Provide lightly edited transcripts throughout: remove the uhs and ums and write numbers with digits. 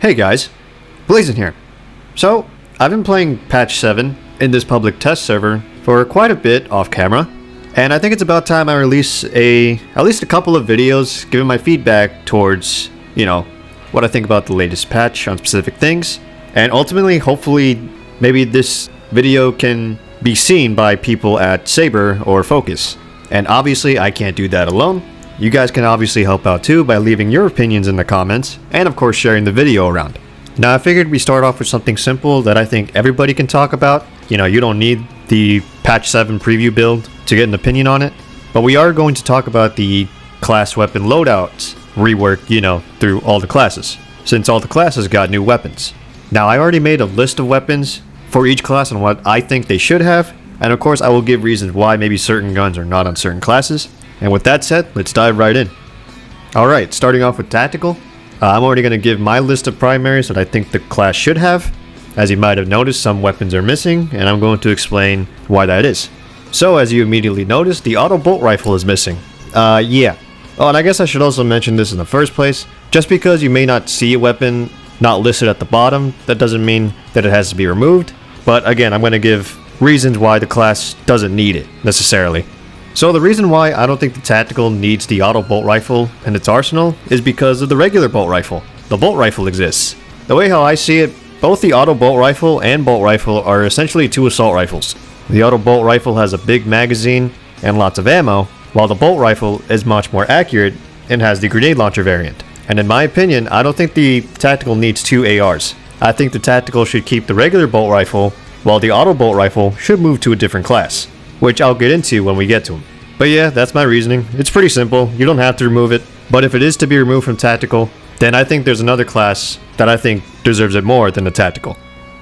Hey guys, Blazen here. So, I've been playing patch 7 in this public test server for quite a bit off camera, and I think it's about time I release at least a couple of videos giving my feedback towards, what I think about the latest patch on specific things, and ultimately, hopefully, maybe this video can be seen by people at Saber or Focus. And obviously, I can't do that alone. You guys can obviously help out too by leaving your opinions in the comments, and of course sharing the video around. Now I figured we start off with something simple that I think everybody can talk about. You don't need the patch 7 preview build to get an opinion on it, but we are going to talk about the class weapon loadouts rework, through all the classes, since all the classes got new weapons. Now I already made a list of weapons for each class and what I think they should have, and of course I will give reasons why maybe certain guns are not on certain classes. And with that said, let's dive right in. Alright, starting off with tactical. I'm already going to give my list of primaries that I think the class should have. As you might have noticed, some weapons are missing, and I'm going to explain why that is. So, as you immediately noticed, the auto bolt rifle is missing. Yeah. Oh, and I guess I should also mention this in the first place. Just because you may not see a weapon not listed at the bottom, that doesn't mean that it has to be removed. But again, I'm going to give reasons why the class doesn't need it, necessarily. So the reason why I don't think the tactical needs the auto bolt rifle in its arsenal is because of the regular bolt rifle. The bolt rifle exists. The way how I see it, both the auto bolt rifle and bolt rifle are essentially two assault rifles. The auto bolt rifle has a big magazine and lots of ammo, while the bolt rifle is much more accurate and has the grenade launcher variant. And in my opinion, I don't think the tactical needs two ARs. I think the tactical should keep the regular bolt rifle, while the auto bolt rifle should move to a different class, which I'll get into when we get to them. But yeah, that's my reasoning. It's pretty simple. You don't have to remove it. But if it is to be removed from tactical, then I think there's another class that I think deserves it more than the tactical.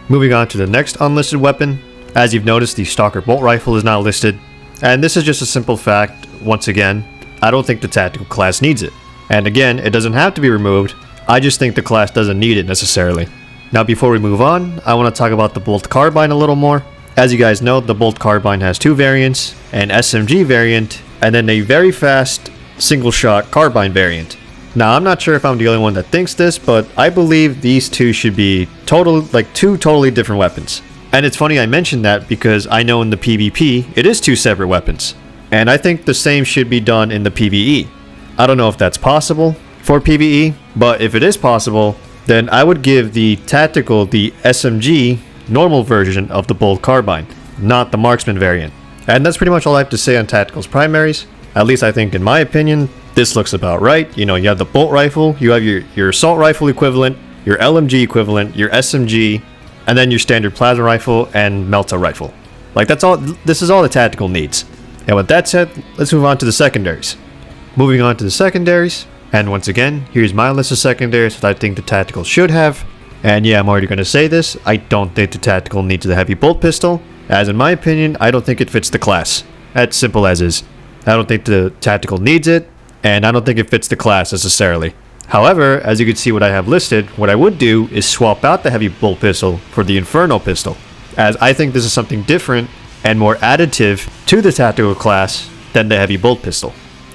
Moving on to the next unlisted weapon. As you've noticed, the Stalker bolt rifle is not listed. And this is just a simple fact. Once again, I don't think the tactical class needs it. And again, it doesn't have to be removed. I just think the class doesn't need it necessarily. Now before we move on, I want to talk about the bolt carbine a little more. As you guys know, the bolt carbine has two variants, an SMG variant, and then a very fast single shot carbine variant. Now I'm not sure if I'm the only one that thinks this, but I believe these two should be two totally different weapons. And it's funny I mentioned that because I know in the PvP, it is two separate weapons. And I think the same should be done in the PvE. I don't know if that's possible for PvE, but if it is possible, then I would give the tactical the SMG normal version of the bolt carbine, not the marksman variant. And that's pretty much all I have to say on tactical's primaries. At least I think in my opinion, this looks about right. You have the bolt rifle, you have your assault rifle equivalent, your LMG equivalent, your SMG, and then your standard plasma rifle and melta rifle. That's all. This is all the tactical needs. And with that said, let's move on to the secondaries. Moving on to the secondaries, and once again, here's my list of secondaries that I think the tactical should have. And yeah, I'm already going to say this, I don't think the tactical needs the heavy bolt pistol, as in my opinion, I don't think it fits the class. That's simple as is. I don't think the tactical needs it, and I don't think it fits the class necessarily. However, as you can see what I have listed, what I would do is swap out the heavy bolt pistol for the Inferno pistol, as I think this is something different and more additive to the tactical class than the heavy bolt pistol.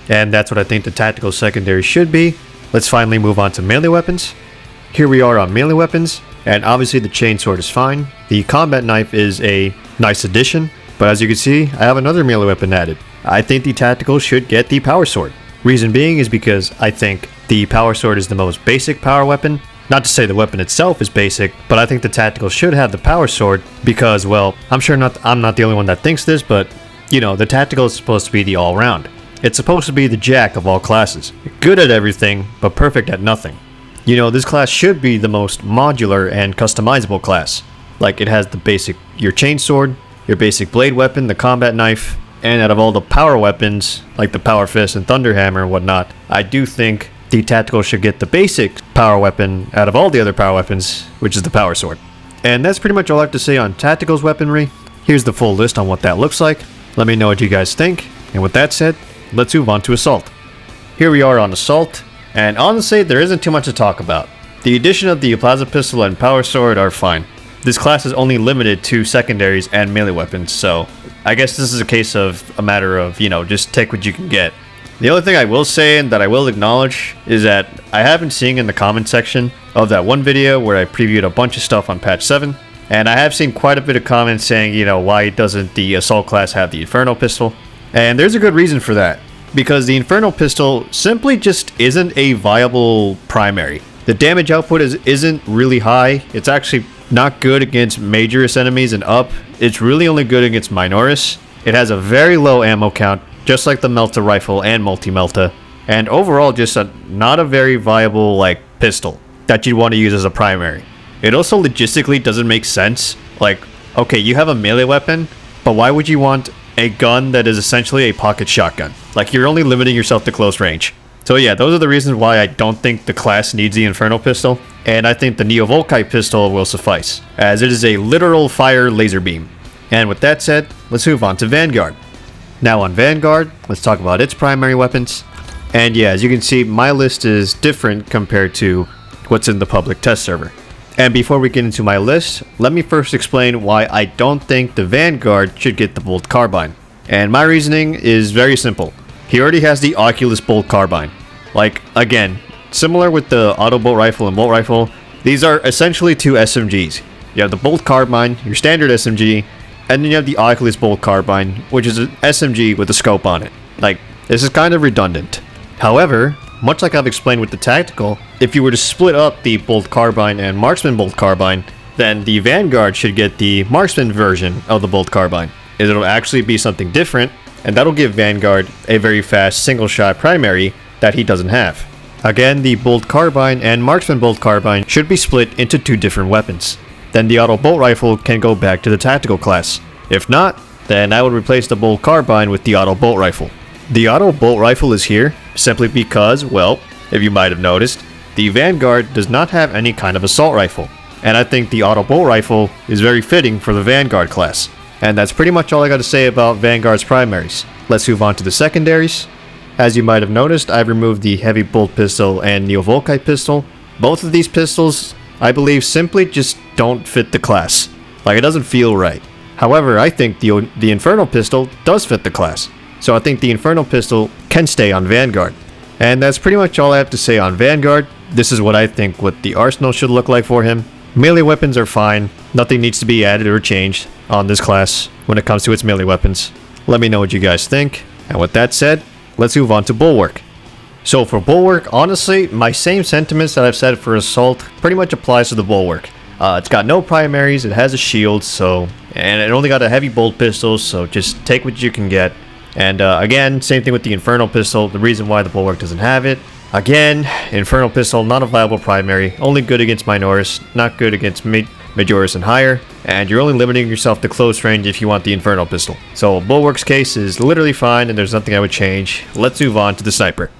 And that's what I think the tactical secondary should be. Let's finally move on to melee weapons. Here we are on melee weapons, and obviously the chainsword is fine. The combat knife is a nice addition, but as you can see, I have another melee weapon added. I think the tactical should get the power sword. Reason being is because I think the power sword is the most basic power weapon. Not to say the weapon itself is basic, but I think the tactical should have the power sword because, well, I'm not the only one that thinks this, but the tactical is supposed to be the all-round. It's supposed to be the jack of all classes. Good at everything, but perfect at nothing. This class should be the most modular and customizable class. It has the basic, your chainsword, your basic blade weapon, the combat knife, and out of all the power weapons, like the power fist and thunder hammer and whatnot, I do think the tactical should get the basic power weapon out of all the other power weapons, which is the power sword. And that's pretty much all I have to say on tactical's weaponry. Here's the full list on what that looks like. Let me know what you guys think. And with that said, let's move on to assault. Here we are on assault. And honestly, there isn't too much to talk about. The addition of the plasma pistol and power sword are fine. This class is only limited to secondaries and melee weapons, so I guess this is a case of a matter of, just take what you can get. The only thing I will say and that I will acknowledge is that I have been seeing in the comment section of that one video where I previewed a bunch of stuff on patch 7, and I have seen quite a bit of comments saying, you know, why doesn't the assault class have the Inferno pistol? And there's a good reason for that, because the Inferno pistol simply just isn't a viable primary. The damage output isn't really high. It's actually not good against Majorus enemies and up. It's really only good against Minoris. It has a very low ammo count, just like the Melta rifle and Multi-Melta, and overall just not a very viable like pistol that you'd want to use as a primary. It also logistically doesn't make sense. Like, okay, you have a melee weapon, but why would you want a gun that is essentially a pocket shotgun? Like, you're only limiting yourself to close range. So yeah, those are the reasons why I don't think the class needs the Inferno pistol, and I think the Neo Volkite pistol will suffice, as it is a literal fire laser beam. And with that said, let's move on to Vanguard. Now on Vanguard, let's talk about its primary weapons. And yeah, as you can see, my list is different compared to what's in the public test server. And before we get into my list, let me first explain why I don't think the Vanguard should get the Bolt Carbine. And my reasoning is very simple. He already has the Oculus Bolt Carbine. Like, again, similar with the Auto Bolt Rifle and Bolt Rifle, these are essentially two SMGs. You have the Bolt Carbine, your standard SMG, and then you have the Oculus Bolt Carbine, which is an SMG with a scope on it. Like, this is kind of redundant. However, much like I've explained with the tactical, if you were to split up the Bolt Carbine and Marksman Bolt Carbine, then the Vanguard should get the Marksman version of the Bolt Carbine. It'll actually be something different, and that'll give Vanguard a very fast single-shot primary that he doesn't have. Again, the Bolt Carbine and Marksman Bolt Carbine should be split into two different weapons. Then the Auto Bolt Rifle can go back to the tactical class. If not, then I would replace the Bolt Carbine with the Auto Bolt Rifle. The Auto Bolt Rifle is here simply because, well, if you might have noticed, the Vanguard does not have any kind of assault rifle, and I think the Auto Bolt Rifle is very fitting for the Vanguard class. And that's pretty much all I got to say about Vanguard's primaries. Let's move on to the secondaries. As you might have noticed, I've removed the Heavy Bolt Pistol and Neo Volkite Pistol. Both of these pistols, I believe, simply just don't fit the class. Like, it doesn't feel right. However, I think the Inferno pistol does fit the class. So I think the Inferno pistol can stay on Vanguard. And that's pretty much all I have to say on Vanguard. This is what I think what the arsenal should look like for him. Melee weapons are fine. Nothing needs to be added or changed on this class when it comes to its melee weapons. Let me know what you guys think. And with that said, let's move on to Bulwark. So for Bulwark, honestly, my same sentiments that I've said for Assault pretty much applies to the Bulwark. It's got no primaries, it has a shield, and it only got a heavy bolt pistol, so just take what you can get. And again, same thing with the Inferno pistol, the reason why the Bulwark doesn't have it. Again, Inferno pistol, not a viable primary, only good against Minoris, not good against Majoris and higher, and you're only limiting yourself to close range if you want the Inferno pistol. So Bulwark's case is literally fine, and there's nothing I would change. Let's move on to the Sniper.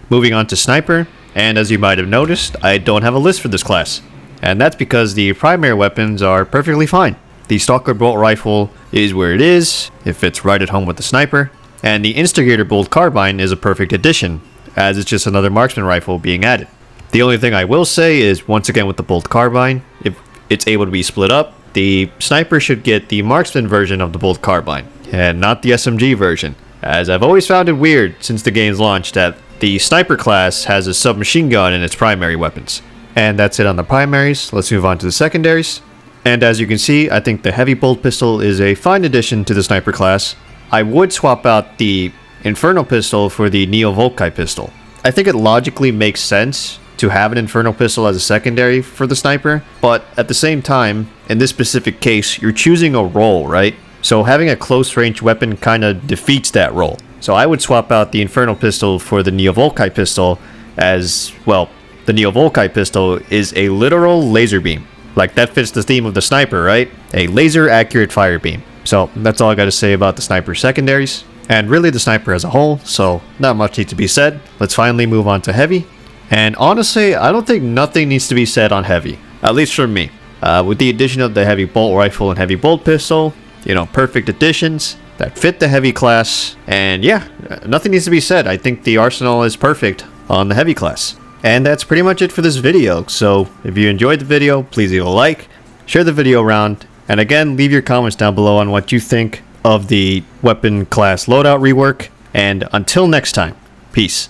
Moving on to Sniper, and as you might have noticed, I don't have a list for this class. And that's because the primary weapons are perfectly fine. The Stalker Bolt Rifle is where it is, it fits right at home with the Sniper, and the Instigator Bolt Carbine is a perfect addition, as it's just another marksman rifle being added. The only thing I will say is, once again with the Bolt Carbine, if it's able to be split up, the Sniper should get the marksman version of the Bolt Carbine, and not the SMG version, as I've always found it weird since the game's launch that the Sniper class has a submachine gun in its primary weapons. And that's it on the primaries. Let's move on to the secondaries. And as you can see, I think the Heavy Bolt Pistol is a fine addition to the Sniper class. I would swap out the Inferno pistol for the Neo Volkite pistol. I think it logically makes sense to have an Inferno pistol as a secondary for the Sniper, but at the same time, in this specific case, you're choosing a role, right? So having a close range weapon kind of defeats that role. So I would swap out the Inferno pistol for the Neo Volkite pistol, as, well, the Neo Volkite pistol is a literal laser beam. Like, that fits the theme of the Sniper, right? A laser accurate fire beam. So that's all I got to say about the Sniper secondaries, and really the Sniper as a whole, so not much needs to be said. Let's finally move on to Heavy. And honestly, I don't think nothing needs to be said on Heavy, at least from me. With the addition of the Heavy Bolt Rifle and Heavy Bolt Pistol, you know, perfect additions that fit the Heavy class, and yeah, nothing needs to be said. I think the arsenal is perfect on the Heavy class. And that's pretty much it for this video, so if you enjoyed the video, please leave a like, share the video around, and again, leave your comments down below on what you think of the weapon class loadout rework, and until next time, Peace.